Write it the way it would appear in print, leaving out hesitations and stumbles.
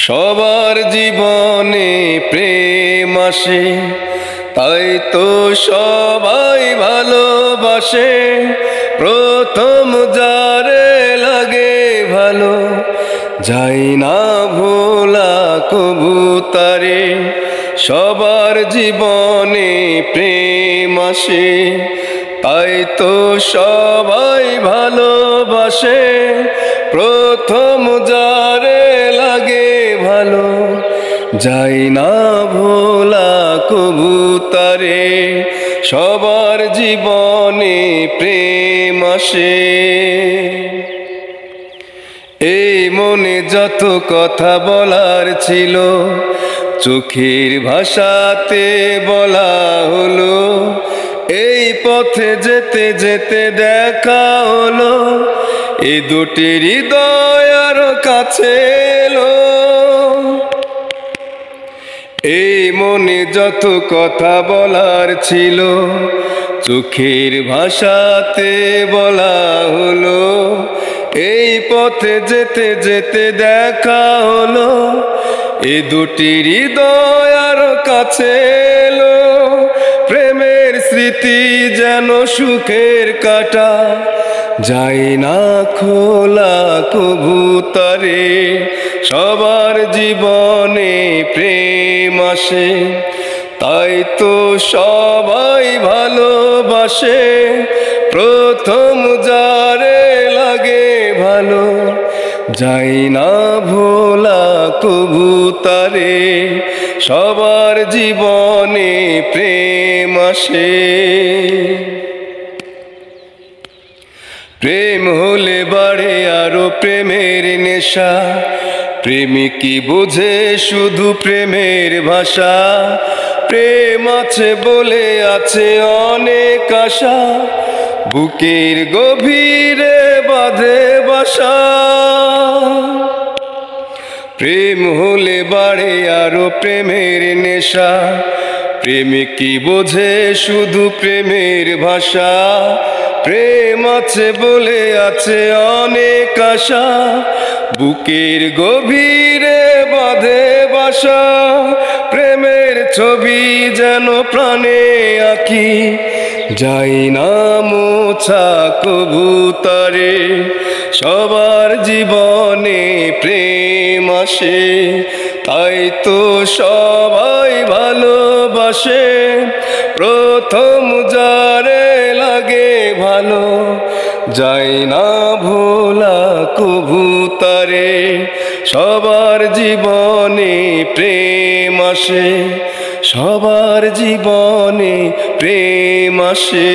সবার জীবনে প্রেম আসে, তাই তো সবাই ভালোবাসে। প্রথম যারে লাগে ভালো, যাই না ভোলা কবু তারে। সবার জীবনে প্রেম আসে, তাই তো সবাই ভালোবাসে। প্রথম যারে লাগে ভালো, যাই না ভোলা কবু তারে। সবার জীবনে প্রেম আসে। এই মনে যত কথা বলার ছিল, চোখের ভাষাতে বলা হলো। এই পথে যেতে যেতে দেখা হলো, এ দুটি হৃদয় আরো কাছে এলো। এই মনে যত কথা বলার ছিল, চোখের ভাষাতে বলা হলো। এই পথে যেতে যেতে দেখা হলো, এ দুটি হৃদয় আরো কাছে এলো। প্রেমের স্মৃতি যেন সুখের কাঁটা, যাই না খোলা কবু তারে। সবার জীবনে প্রেম আসে, তাই তো সবাই ভালোবাসে। প্রথম যারে লাগে ভালো, যাই না ভোলা কবু তারে। সবার জীবনে প্রেম আসে। প্রেম হলে বাড়ে আরো প্রেমের নেশা, প্রেমিকই বোঝে শুধু প্রেমের ভাষা। প্রেম আছে বলে আছে অনেক আশা, বুকের গভীরে বাঁধে বাসা। প্রেম হলে বাড়ে আরো প্রেমের নেশা, প্রেমিকই বোঝে শুধু প্রেমের ভাষা। প্রেম আছে বলে আছে অনেক আশা, বুকের গভীরে বাঁধে বাসা। প্রেমের ছবি যেন প্রাণে আঁকি, যাই না মোছা কবু তারে। সবার জীবনে প্রেম আসে, তাই তো সবাই ভালোবাসে। প্রথম যারে লাগে ভালো, যাই না ভোলা কবু তারে। সবার জীবনে প্রেম আসে, সবার জীবনে প্রেম আসে।